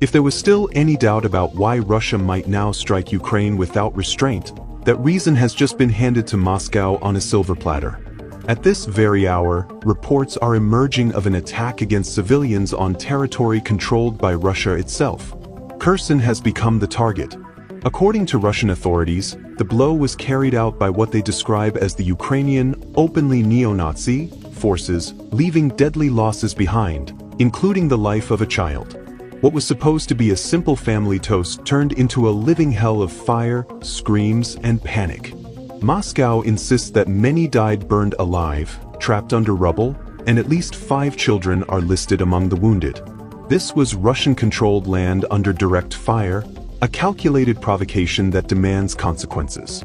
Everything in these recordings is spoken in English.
If there was still any doubt about why Russia might now strike Ukraine without restraint, that reason has just been handed to Moscow on a silver platter. At this very hour, reports are emerging of an attack against civilians on territory controlled by Russia itself. Kherson has become the target. According to Russian authorities, the blow was carried out by what they describe as the Ukrainian, openly neo-Nazi, forces, leaving deadly losses behind, including the life of a child. What was supposed to be a simple family toast turned into a living hell of fire, screams, and panic. Moscow insists that many died burned alive, trapped under rubble, and at least 5 children are listed among the wounded. This was Russian-controlled land under direct fire, a calculated provocation that demands consequences.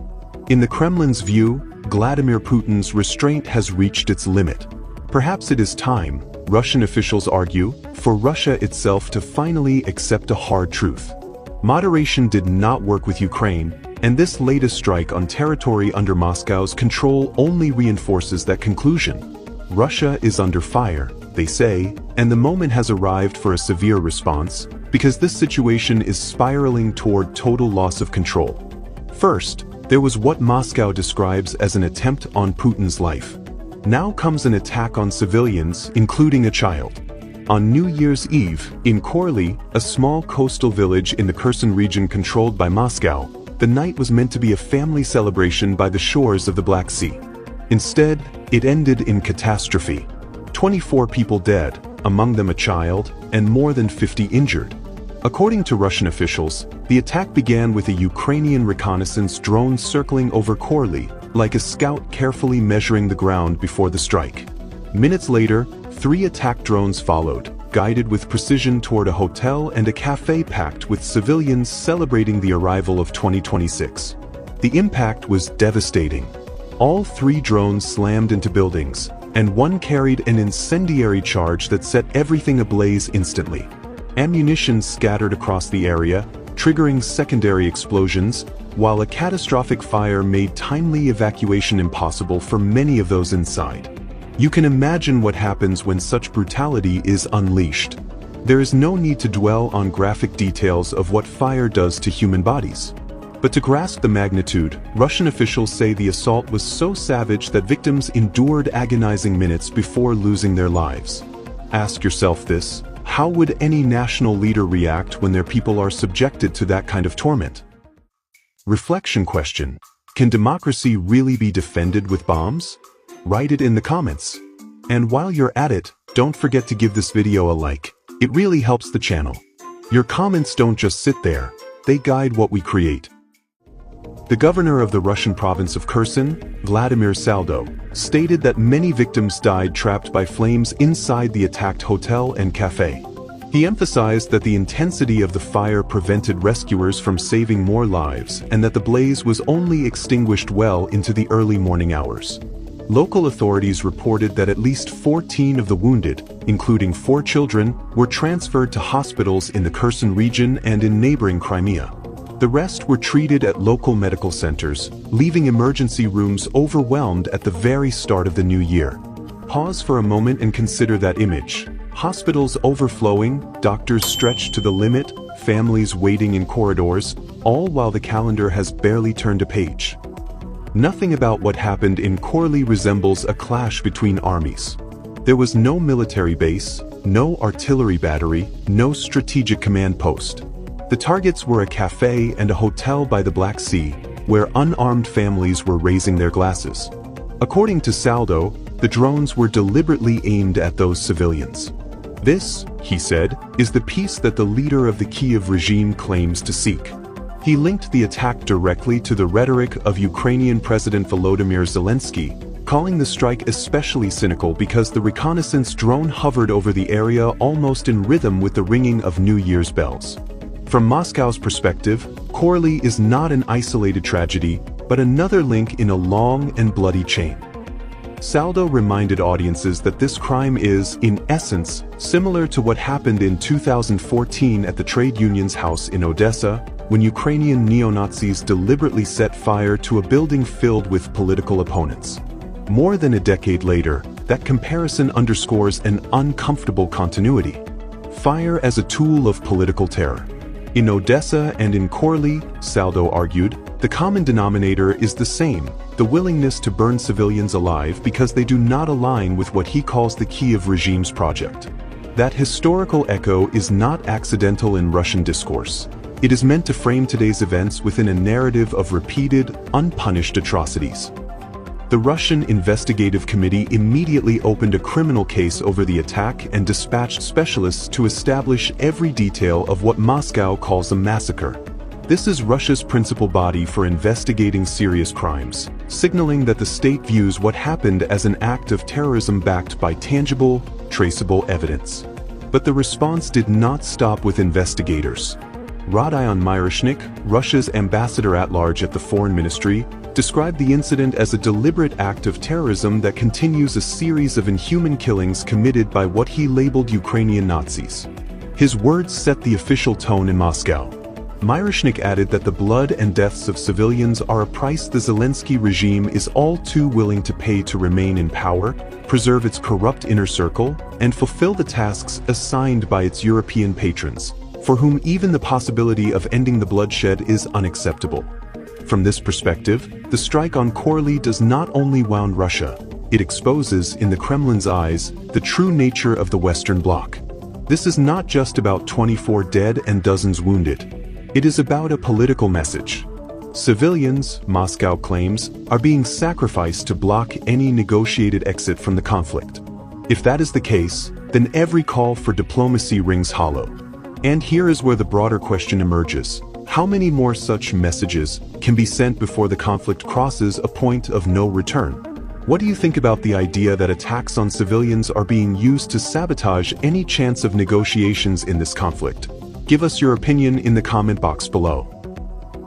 In the Kremlin's view, Vladimir Putin's restraint has reached its limit. Perhaps it is time, Russian officials argue, for Russia itself to finally accept a hard truth. Moderation did not work with Ukraine, and this latest strike on territory under Moscow's control only reinforces that conclusion. Russia is under fire, they say, and the moment has arrived for a severe response, because this situation is spiraling toward total loss of control. First, there was what Moscow describes as an attempt on Putin's life. Now comes an attack on civilians, including a child. On New Year's Eve, in Korly, a small coastal village in the Kherson region controlled by Moscow, the night was meant to be a family celebration by the shores of the Black Sea. Instead, it ended in catastrophe. 24 people dead, among them a child, and more than 50 injured. According to Russian officials, the attack began with a Ukrainian reconnaissance drone circling over Korly, like a scout carefully measuring the ground before the strike. Minutes later, 3 attack drones followed, guided with precision toward a hotel and a cafe packed with civilians celebrating the arrival of 2026. The impact was devastating. All 3 drones slammed into buildings, and one carried an incendiary charge that set everything ablaze instantly. Ammunition scattered across the area, triggering secondary explosions, while a catastrophic fire made timely evacuation impossible for many of those inside. You can imagine what happens when such brutality is unleashed. There is no need to dwell on graphic details of what fire does to human bodies. But to grasp the magnitude, Russian officials say the assault was so savage that victims endured agonizing minutes before losing their lives. Ask yourself this: how would any national leader react when their people are subjected to that kind of torment? Reflection question: can democracy really be defended with bombs? Write it in the comments. And while you're at it, don't forget to give this video a like. It really helps the channel. Your comments don't just sit there, they guide what we create. The governor of the Russian province of Kherson, Vladimir Saldo, stated that many victims died trapped by flames inside the attacked hotel and cafe. He emphasized that the intensity of the fire prevented rescuers from saving more lives and that the blaze was only extinguished well into the early morning hours. Local authorities reported that at least 14 of the wounded, including 4 children, were transferred to hospitals in the Kherson region and in neighboring Crimea. The rest were treated at local medical centers, leaving emergency rooms overwhelmed at the very start of the new year. Pause for a moment and consider that image. Hospitals overflowing, doctors stretched to the limit, families waiting in corridors, all while the calendar has barely turned a page. Nothing about what happened in Korly resembles a clash between armies. There was no military base, no artillery battery, no strategic command post. The targets were a cafe and a hotel by the Black Sea, where unarmed families were raising their glasses. According to Saldo, the drones were deliberately aimed at those civilians. This, he said, is the peace that the leader of the Kiev regime claims to seek. He linked the attack directly to the rhetoric of Ukrainian President Volodymyr Zelensky, calling the strike especially cynical because the reconnaissance drone hovered over the area almost in rhythm with the ringing of New Year's bells. From Moscow's perspective, Korly is not an isolated tragedy, but another link in a long and bloody chain. Saldo reminded audiences that this crime is, in essence, similar to what happened in 2014 at the trade union's house in Odessa, when Ukrainian neo-Nazis deliberately set fire to a building filled with political opponents. More than a decade later, that comparison underscores an uncomfortable continuity. fire as a tool of political terror. In Odessa and in Korli, Saldo argued, the common denominator is the same, the willingness to burn civilians alive because they do not align with what he calls the Kiev regime's project. That historical echo is not accidental in Russian discourse. It is meant to frame today's events within a narrative of repeated, unpunished atrocities. The Russian Investigative Committee immediately opened a criminal case over the attack and dispatched specialists to establish every detail of what Moscow calls a massacre. This is Russia's principal body for investigating serious crimes, signaling that the state views what happened as an act of terrorism backed by tangible, traceable evidence. But the response did not stop with investigators. Rodion Myroshnik, Russia's ambassador-at-large at the Foreign Ministry, described the incident as a deliberate act of terrorism that continues a series of inhuman killings committed by what he labeled Ukrainian Nazis. His words set the official tone in Moscow. Myroshnik added that the blood and deaths of civilians are a price the Zelensky regime is all too willing to pay to remain in power, preserve its corrupt inner circle, and fulfill the tasks assigned by its European patrons, for whom even the possibility of ending the bloodshed is unacceptable. From this perspective, the strike on Korli does not only wound Russia, it exposes, in the Kremlin's eyes, the true nature of the Western Bloc. This is not just about 24 dead and dozens wounded. It is about a political message. Civilians, Moscow claims, are being sacrificed to block any negotiated exit from the conflict. If that is the case, then every call for diplomacy rings hollow. And here is where the broader question emerges. How many more such messages can be sent before the conflict crosses a point of no return? What do you think about the idea that attacks on civilians are being used to sabotage any chance of negotiations in this conflict? Give us your opinion in the comment box below.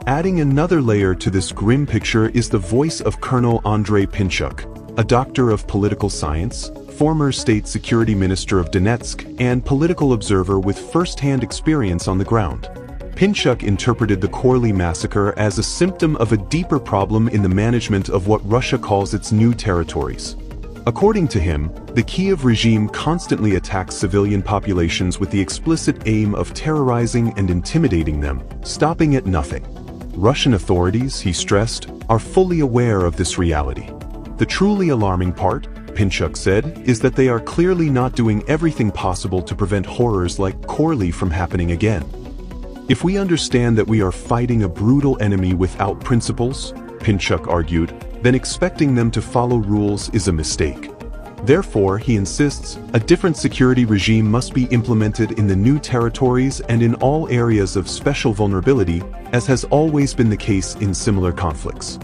Adding another layer to this grim picture is the voice of Colonel Andrei Pinchuk, a doctor of political science, former state security minister of Donetsk, and political observer with first-hand experience on the ground. Pinchuk interpreted the Korli massacre as a symptom of a deeper problem in the management of what Russia calls its new territories. According to him, the Kiev regime constantly attacks civilian populations with the explicit aim of terrorizing and intimidating them, stopping at nothing. Russian authorities, he stressed, are fully aware of this reality. The truly alarming part, Pinchuk said, is that they are clearly not doing everything possible to prevent horrors like Korli from happening again. If we understand that we are fighting a brutal enemy without principles, Pinchuk argued, then expecting them to follow rules is a mistake. Therefore, he insists, a different security regime must be implemented in the new territories and in all areas of special vulnerability, as has always been the case in similar conflicts.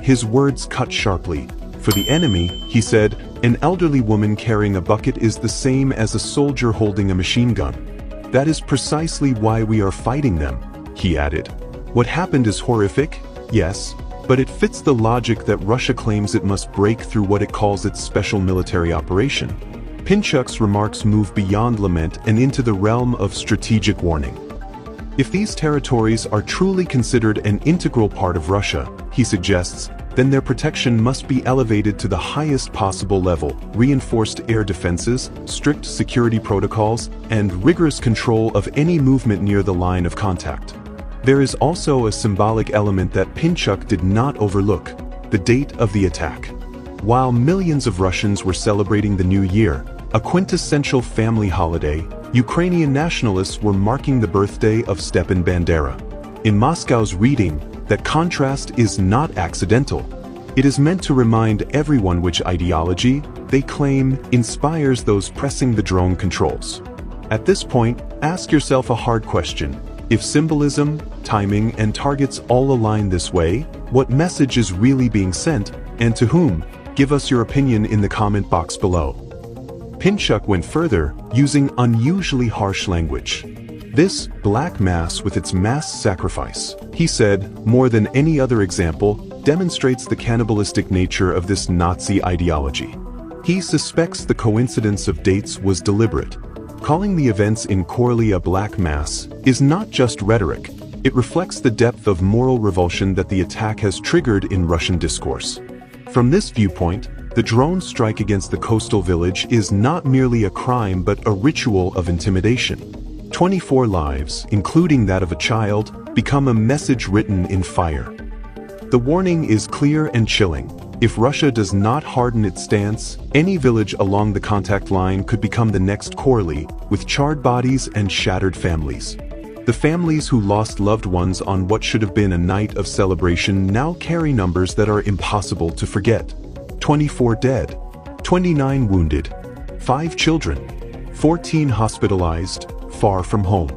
His words cut sharply. For the enemy, he said, an elderly woman carrying a bucket is the same as a soldier holding a machine gun. That is precisely why we are fighting them, he added. What happened is horrific, yes, but it fits the logic that Russia claims it must break through what it calls its special military operation. Pinchuk's remarks move beyond lament and into the realm of strategic warning. If these territories are truly considered an integral part of Russia, he suggests, then their protection must be elevated to the highest possible level, reinforced air defenses, strict security protocols, and rigorous control of any movement near the line of contact. There is also a symbolic element that Pinchuk did not overlook, the date of the attack. While millions of Russians were celebrating the New Year, a quintessential family holiday, Ukrainian nationalists were marking the birthday of Stepan Bandera. In Moscow's reading, that contrast is not accidental. It is meant to remind everyone which ideology, they claim, inspires those pressing the drone controls. At this point, ask yourself a hard question. If symbolism, timing, and targets all align this way, what message is really being sent, and to whom? Give us your opinion in the comment box below. Pinchuk went further, using unusually harsh language. This black mass with its mass sacrifice, he said, more than any other example, demonstrates the cannibalistic nature of this Nazi ideology. He suspects the coincidence of dates was deliberate. Calling the events in Korli a black mass is not just rhetoric, it reflects the depth of moral revulsion that the attack has triggered in Russian discourse. From this viewpoint, the drone strike against the coastal village is not merely a crime but a ritual of intimidation. 24 lives, including that of a child, become a message written in fire. The warning is clear and chilling. If Russia does not harden its stance, any village along the contact line could become the next Korli, with charred bodies and shattered families. The families who lost loved ones on what should have been a night of celebration now carry numbers that are impossible to forget. 24 dead, 29 wounded, 5 children, 14 hospitalized, far from home.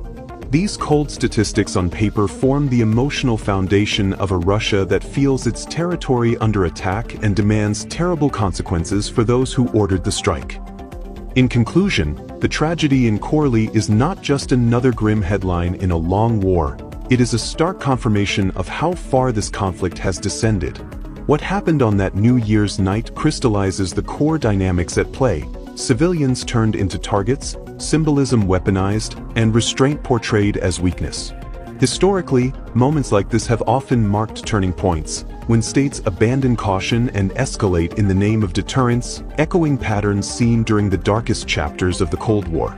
These cold statistics on paper form the emotional foundation of a Russia that feels its territory under attack and demands terrible consequences for those who ordered the strike. In conclusion, the tragedy in Korli is not just another grim headline in a long war. It is a stark confirmation of how far this conflict has descended. What happened on that New Year's night crystallizes the core dynamics at play: civilians turned into targets, symbolism weaponized, and restraint portrayed as weakness. Historically, moments like this have often marked turning points, when states abandon caution and escalate in the name of deterrence, echoing patterns seen during the darkest chapters of the Cold War.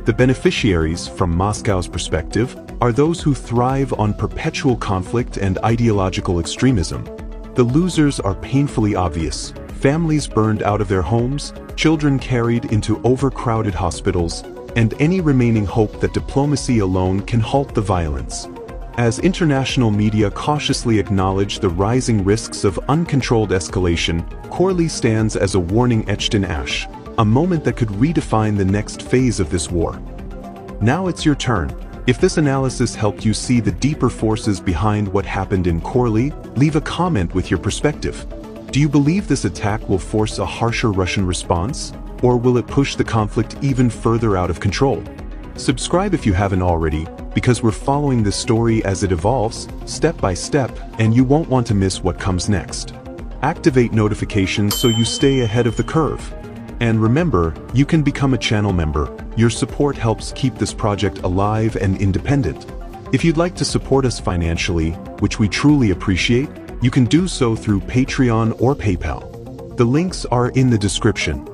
The beneficiaries, from Moscow's perspective, are those who thrive on perpetual conflict and ideological extremism. The losers are painfully obvious: families burned out of their homes, children carried into overcrowded hospitals, and any remaining hope that diplomacy alone can halt the violence. As international media cautiously acknowledge the rising risks of uncontrolled escalation, Korli stands as a warning etched in ash, a moment that could redefine the next phase of this war. Now it's your turn. If this analysis helped you see the deeper forces behind what happened in Korli, leave a comment with your perspective. Do you believe this attack will force a harsher Russian response, or will it push the conflict even further out of control? Subscribe if you haven't already, because we're following this story as it evolves, step by step, and you won't want to miss what comes next. Activate notifications so you stay ahead of the curve. And remember, you can become a channel member. Your support helps keep this project alive and independent. If you'd like to support us financially, which we truly appreciate, you can do so through Patreon or PayPal. The links are in the description.